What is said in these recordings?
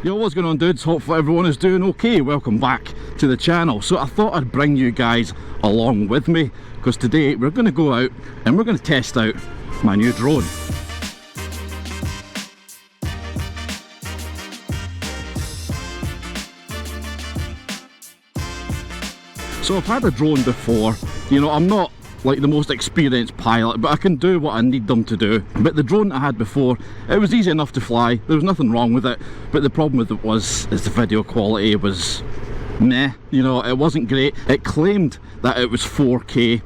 Yo, what's going on, dudes? Hopefully everyone is doing okay. Welcome back to the channel. So I thought I'd bring you guys along with me, because today we're going to go out and we're going to test out my new drone. So I've had a drone before, you know, I'm not like the most experienced pilot, but I can do what I need them to do. But the drone I had before, it was easy enough to fly, there was nothing wrong with it, but the problem with it is the video quality was meh, you know, it wasn't great. It claimed that it was 4K,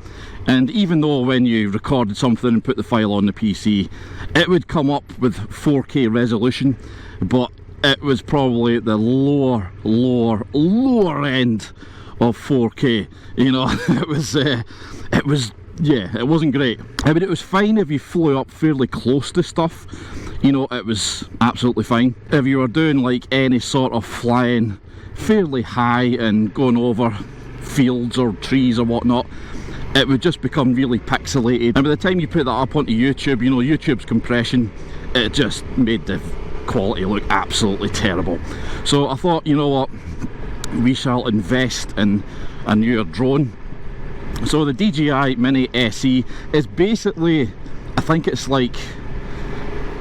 and even though when you recorded something and put the file on the PC, it would come up with 4K resolution, but it was probably the lower end of 4K, you know. It wasn't great. I mean, it was fine if you flew up fairly close to stuff, you know, it was absolutely fine. If you were doing like any sort of flying fairly high and going over fields or trees or whatnot, it would just become really pixelated, and by the time you put that up onto YouTube, you know, YouTube's compression, it just made the quality look absolutely terrible. So I thought, you know what, we shall invest in a newer drone. So the DJI Mini SE is basically, I think it's like,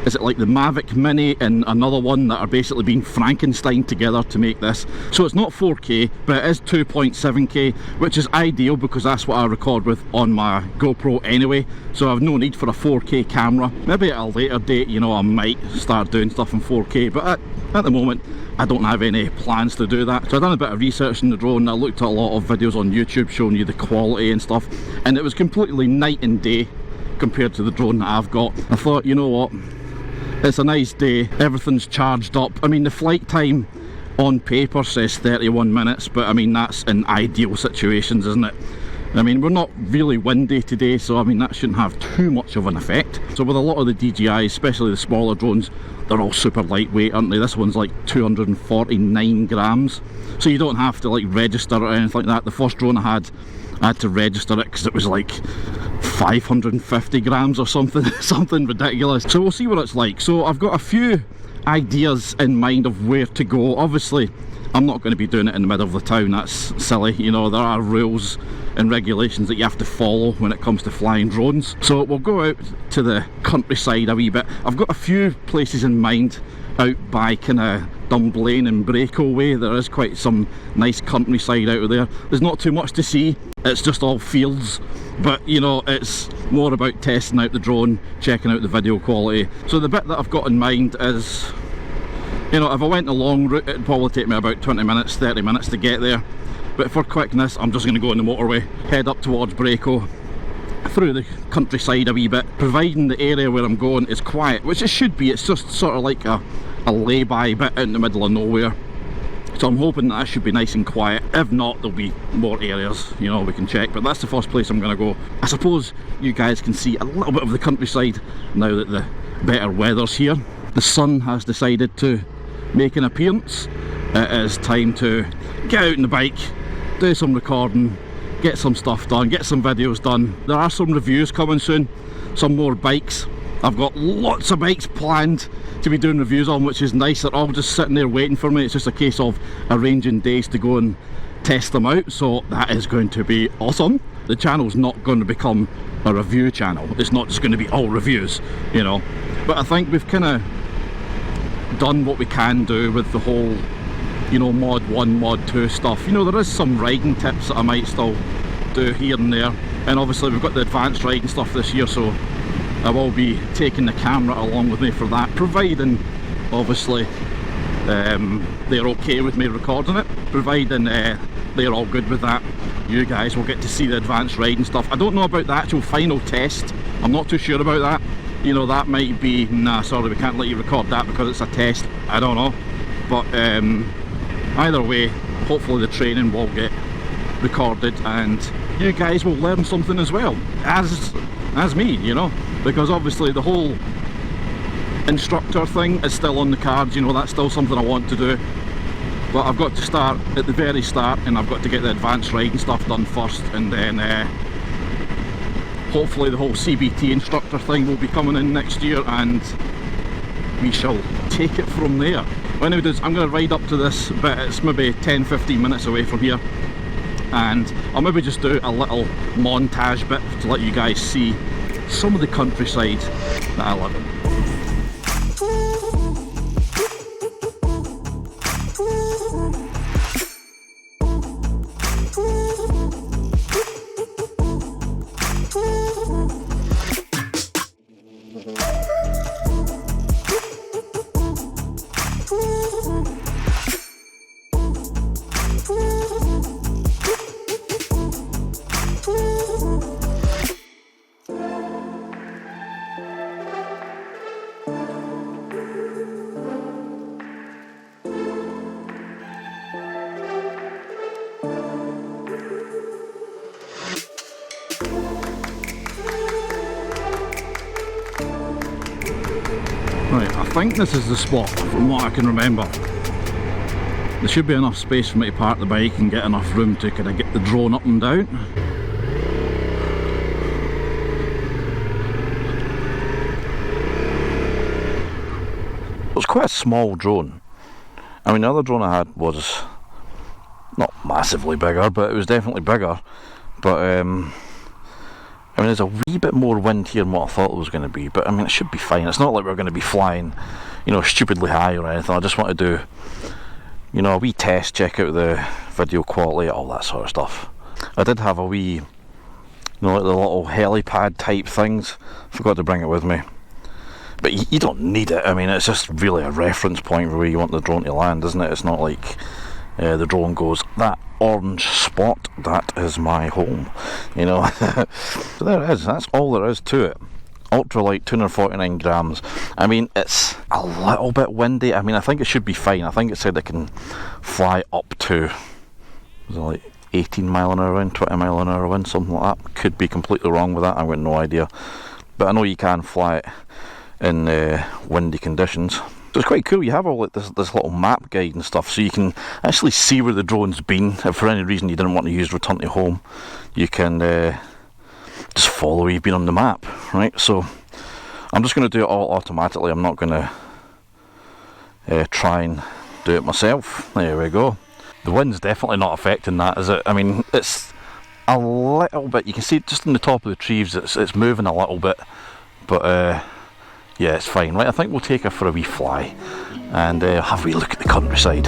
is it like the Mavic Mini and another one that are basically being Frankenstein together to make this. So it's not 4K, but it is 2.7K, which is ideal because that's what I record with on my GoPro anyway. So I have no need for a 4K camera. Maybe at a later date, you know, I might start doing stuff in 4K, but at the moment I don't have any plans to do that. So I've done a bit of research in the drone, I looked at a lot of videos on YouTube showing you the quality and stuff, and it was completely night and day compared to the drone that I've got. I thought, you know what, it's a nice day, everything's charged up. I mean, the flight time on paper says 31 minutes, but I mean, that's in ideal situations, isn't it? I mean, we're not really windy today, so I mean, that shouldn't have too much of an effect. So with a lot of the DJIs, especially the smaller drones, they're all super lightweight, aren't they? This one's like 249 grams, so you don't have to like register or anything like that. The first drone I had to register it because it was like 550 grams or something, something ridiculous. So we'll see what it's like. So I've got a few ideas in mind of where to go. Obviously, I'm not going to be doing it in the middle of the town, that's silly, you know, there are rules and regulations that you have to follow when it comes to flying drones. So we'll go out to the countryside a wee bit. I've got a few places in mind out by kind of Dunblane and Braco way. There is quite some nice countryside out there. There's not too much to see, it's just all fields, but you know, it's more about testing out the drone, checking out the video quality. So the bit that I've got in mind is, you know, if I went a long route, it'd probably take me about 20 minutes, 30 minutes to get there. But for quickness, I'm just going to go on the motorway, head up towards Braco, through the countryside a wee bit, providing the area where I'm going is quiet, which it should be. It's just sort of like a lay-by bit out in the middle of nowhere. So I'm hoping that should be nice and quiet. If not, there'll be more areas, you know, we can check. But that's the first place I'm going to go. I suppose you guys can see a little bit of the countryside now that the better weather's here. The sun has decided to make an appearance. It is time to get out on the bike, do some recording, get some stuff done, get some videos done. There are some reviews coming soon, some more bikes. I've got lots of bikes planned to be doing reviews on, which is nice. They're all just sitting there waiting for me. It's just a case of arranging days to go and test them out, so that is going to be awesome. The channel's not going to become a review channel, it's not just going to be all reviews, you know, but I think we've kind of done what we can do with the whole, you know, mod 1, mod 2 stuff. You know, there is some riding tips that I might still do here and there, and obviously we've got the advanced riding stuff this year, so I will be taking the camera along with me for that, providing obviously they're okay with me recording it. Providing they're all good with that, you guys will get to see the advanced riding stuff. I don't know about the actual final test, I'm not too sure about that. You know, that might be, nah, sorry, we can't let you record that because it's a test, I don't know. But either way, hopefully the training will get recorded and you guys will learn something as well as me, you know, because obviously the whole instructor thing is still on the cards, you know, that's still something I want to do, but I've got to start at the very start and I've got to get the advanced riding stuff done first, and then hopefully the whole CBT instructor thing will be coming in next year and we shall take it from there. What I'm going to do is I'm going to ride up to this bit. It's maybe 10-15 minutes away from here, and I'll maybe just do a little montage bit to let you guys see some of the countryside that I live in. Right, I think this is the spot from what I can remember. There should be enough space for me to park the bike and get enough room to kind of get the drone up and down. It was quite a small drone. I mean, the other drone I had was not massively bigger, but it was definitely bigger. But I mean, there's a wee bit more wind here than what I thought it was going to be, but I mean, it should be fine. It's not like we're going to be flying, you know, stupidly high or anything. I just want to do, you know, a wee test, check out the video quality, all that sort of stuff. I did have a wee, you know, like the little helipad type things. Forgot to bring it with me. But you don't need it. I mean, it's just really a reference point for where you want the drone to land, isn't it? It's not like the drone goes, that orange spot, that is my home, you know. So there it is, that's all there is to it. Ultralight, 249 grams. I mean, it's a little bit windy. I mean, I think it should be fine. I think it said it can fly up to, was it like 18 mile an hour wind, 20 mile an hour wind, something like that. Could be completely wrong with that, I've got no idea. But I know you can fly it in windy conditions. So it's quite cool. You have all like this little map guide and stuff, so you can actually see where the drone's been. If for any reason you didn't want to use return to home, you can just follow where you've been on the map, right? So I'm just going to do it all automatically. I'm not going to try and do it myself. There we go. The wind's definitely not affecting that, is it? I mean, it's a little bit. You can see it just in the top of the trees. It's moving a little bit, but yeah, it's fine. Right, I think we'll take her for a wee fly and have a wee look at the countryside.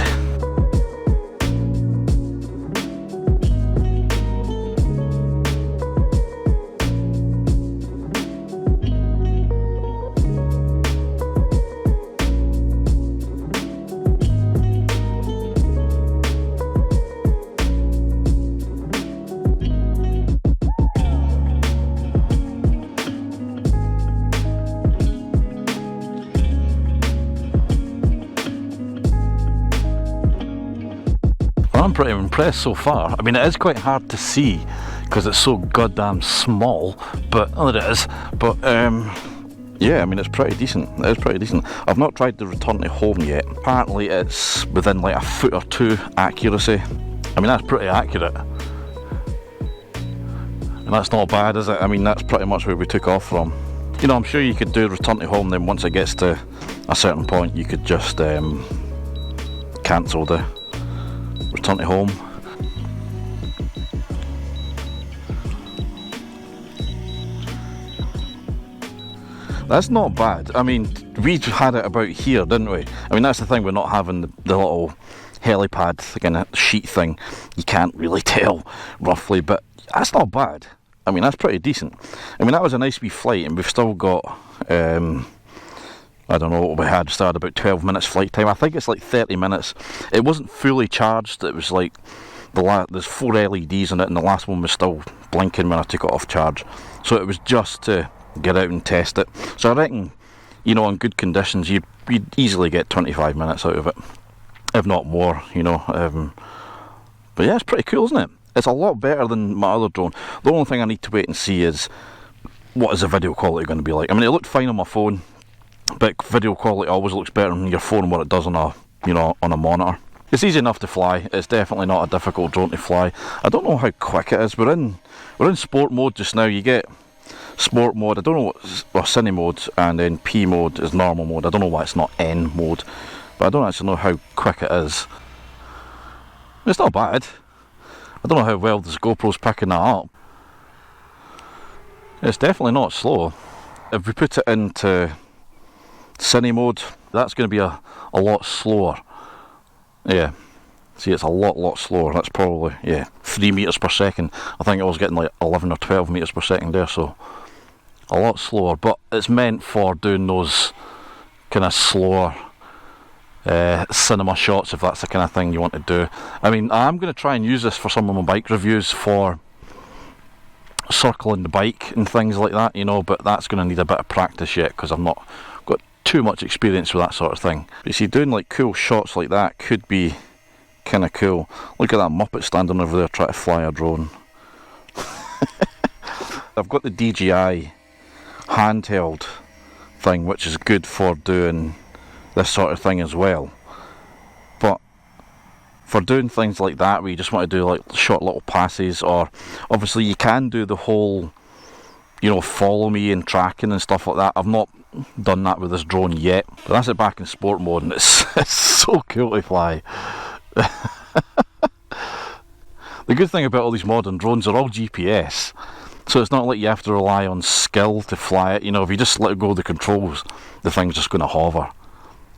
I'm pretty impressed so far. I mean, it is quite hard to see because it's so goddamn small, but there it is. But yeah, I mean, it's pretty decent. It is pretty decent. I've not tried the return to home yet. Apparently it's within like a foot or two accuracy. I mean, that's pretty accurate. And that's not bad, is it? I mean, that's pretty much where we took off from. You know, I'm sure you could do return to home, then once it gets to a certain point, you could just cancel the return to home. That's not bad. I mean, we had it about here, didn't we? I mean, that's the thing, we're not having the little helipad kind of sheet thing. You can't really tell roughly, but that's not bad. I mean, that's pretty decent. I mean, that was a nice wee flight, and we've still got I don't know what we had. Started about 12 minutes flight time. I think it's like 30 minutes. It wasn't fully charged. It was like there's 4 LEDs in it, and the last one was still blinking when I took it off charge. So it was just to get out and test it. So I reckon, you know, in good conditions, you'd easily get 25 minutes out of it, if not more. You know, but yeah, it's pretty cool, isn't it? It's a lot better than my other drone. The only thing I need to wait and see is what is the video quality going to be like. I mean, it looked fine on my phone. But video quality always looks better on your phone than what it does on a, you know, on a monitor. It's easy enough to fly. It's definitely not a difficult drone to fly. I don't know how quick it is. We're in sport mode just now. You get sport mode. I don't know what cine mode, and then P mode is normal mode. I don't know why it's not N mode, but I don't actually know how quick it is. It's not bad. I don't know how well this GoPro's picking that up. It's definitely not slow. If we put it into cine mode, that's going to be a lot slower. Yeah, see, it's a lot slower. That's probably, yeah, 3 meters per second. I think I was getting like 11 or 12 meters per second there, so a lot slower. But it's meant for doing those kind of slower cinema shots, if that's the kind of thing you want to do. I mean, I'm going to try and use this for some of my bike reviews, for circling the bike and things like that, you know, but that's going to need a bit of practice yet, because I've not got too much experience with that sort of thing. But you see, doing like cool shots like that could be kind of cool. Look at that Muppet standing over there trying to fly a drone. I've got the DJI handheld thing, which is good for doing this sort of thing as well, but for doing things like that where you just want to do like short little passes, or obviously you can do the whole, you know, follow me and tracking and stuff like that. I've not done that with this drone yet, but that's it back in sport mode, and it's so cool to fly. The good thing about all these modern drones, are all GPS, so it's not like you have to rely on skill to fly it. You know, if you just let go of the controls, the thing's just going to hover.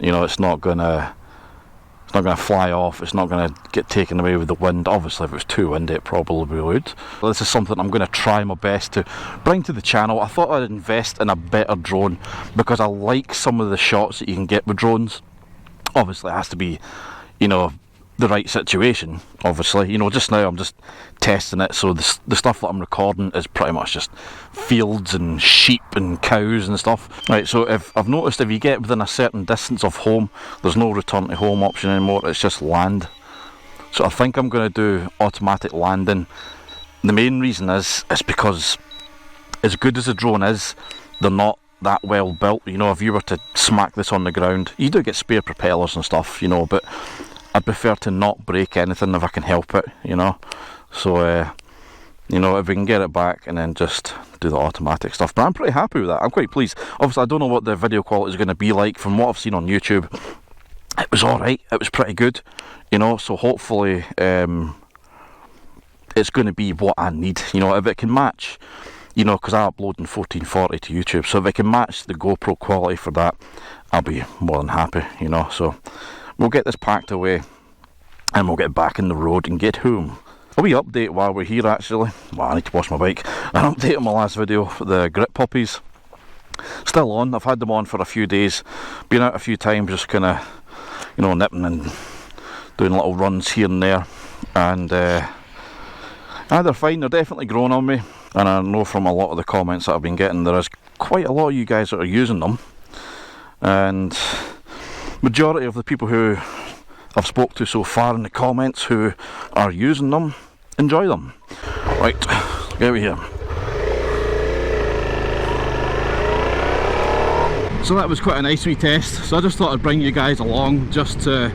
You know, it's not gonna fly off. It's not gonna get taken away with the wind. Obviously, if it was too windy, it probably would. Well, this is something I'm going to try my best to bring to the channel. I thought I'd invest in a better drone, because I like some of the shots that you can get with drones. Obviously, it has to be, you know, the right situation. Obviously, you know, just now I'm just testing it, so the stuff that I'm recording is pretty much just fields and sheep and cows and stuff. Right, so I've noticed if you get within a certain distance of home, there's no return to home option anymore, it's just land. So I think I'm going to do automatic landing. The main reason is because, as good as the drone is, they're not that well built. You know, if you were to smack this on the ground, you do get spare propellers and stuff, you know, but I'd prefer to not break anything if I can help it, you know. So, you know, if we can get it back and then just do the automatic stuff. But I'm pretty happy with that. I'm quite pleased. Obviously, I don't know what the video quality is going to be like. From what I've seen on YouTube, it was alright. It was pretty good, you know. So hopefully it's going to be what I need. You know, if it can match, you know, because I upload in 1440 to YouTube. So if it can match the GoPro quality for that, I'll be more than happy, you know. So we'll get this packed away and we'll get back in the road and get home. A wee update while we're here, actually. Well, I need to wash my bike. An update on my last video, the grip puppies. Still on. I've had them on for a few days. Been out a few times, just kind of, you know, nipping and doing little runs here and there. And they're fine. They're definitely growing on me. And I know from a lot of the comments that I've been getting, there is quite a lot of you guys that are using them. And majority of the people who I've spoke to so far in the comments who are using them, enjoy them. Right, get over here. So that was quite a nice wee test, so I just thought I'd bring you guys along just to,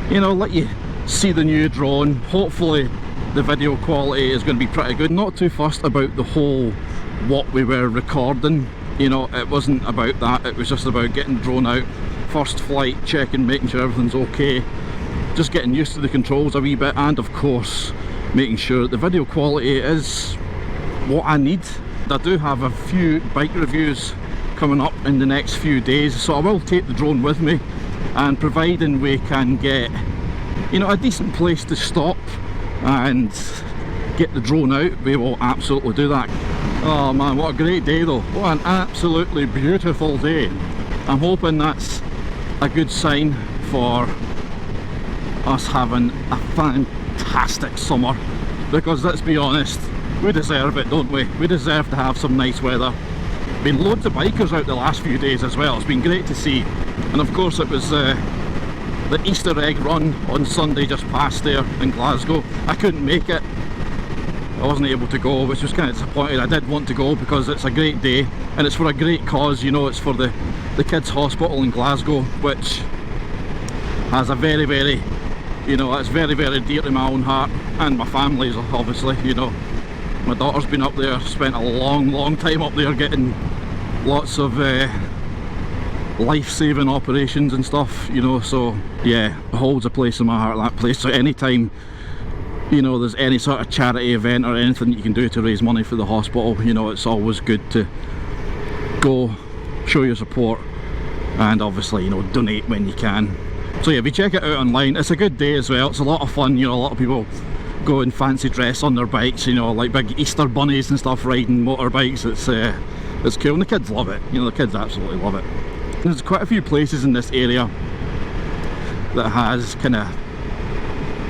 you know, let you see the new drone. Hopefully the video quality is going to be pretty good. Not too fussed about the whole what we were recording, you know, it wasn't about that, it was just about getting the drone out, first flight, checking, making sure everything's okay, just getting used to the controls a wee bit, and of course making sure that the video quality is what I need. I do have a few bike reviews coming up in the next few days, so I will take the drone with me, and providing we can get, you know, a decent place to stop and get the drone out, we will absolutely do that. Oh man, what a great day though, what an absolutely beautiful day. I'm hoping that's a good sign for us having a fantastic summer, because let's be honest, we deserve it, don't we? We deserve to have some nice weather. Been loads of bikers out the last few days as well, it's been great to see. And of course it was the Easter egg run on Sunday just past there in Glasgow. I couldn't make it, I wasn't able to go, which was kind of disappointing. I did want to go because it's a great day and it's for a great cause, you know. It's for the kids hospital in Glasgow, which has a very, very, you know, it's very, very dear to my own heart, and my family's obviously, you know. My daughter's been up there, spent a long time up there getting lots of life-saving operations and stuff, you know, so yeah, it holds a place in my heart, that place. So anytime, you know, there's any sort of charity event or anything that you can do to raise money for the hospital, you know, it's always good to go, show your support, and obviously, you know, donate when you can. So yeah, if you check it out online, it's a good day as well. It's a lot of fun, you know, a lot of people go in fancy dress on their bikes, you know, like big Easter bunnies and stuff, riding motorbikes. It's cool, and the kids love it, you know, the kids absolutely love it. There's quite a few places in this area that has kind of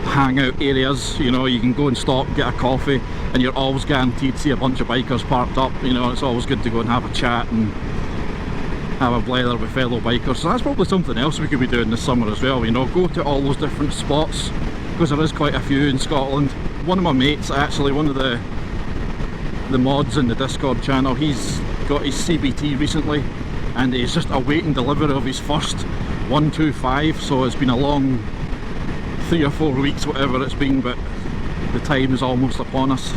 hangout areas, you know, you can go and stop, get a coffee, and you're always guaranteed to see a bunch of bikers parked up, you know. It's always good to go and have a chat and have a blather with fellow bikers. So that's probably something else we could be doing this summer as well, you know, go to all those different spots, because there is quite a few in Scotland. One of my mates, actually, one of the mods in the Discord channel, he's got his CBT recently, and he's just awaiting delivery of his first 125, so it's been a long 3 or 4 weeks, whatever it's been, but the time is almost upon us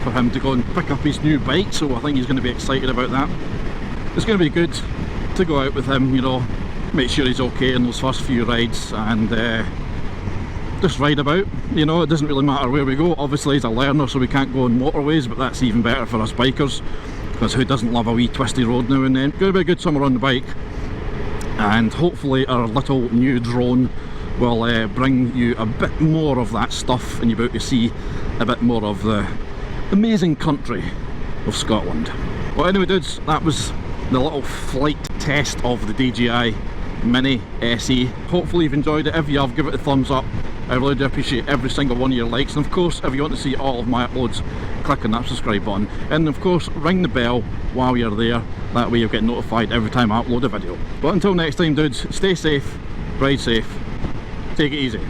for him to go and pick up his new bike, so I think he's going to be excited about that. It's going to be good to go out with him, you know, make sure he's okay in those first few rides, and just ride about, you know. It doesn't really matter where we go. Obviously he's a learner, so we can't go on motorways, but that's even better for us bikers, because who doesn't love a wee twisty road now and then. Going to be a good summer on the bike, and hopefully our little new drone will bring you a bit more of that stuff, and you'll be able to see a bit more of the amazing country of Scotland. Well, anyway dudes, that was the little flight test of the DJI Mini SE. Hopefully you've enjoyed it. If you have, give it a thumbs up. I really do appreciate every single one of your likes, and of course if you want to see all of my uploads, click on that subscribe button, and of course ring the bell while you're there, that way you'll get notified every time I upload a video. But until next time dudes, stay safe, ride safe, take it easy.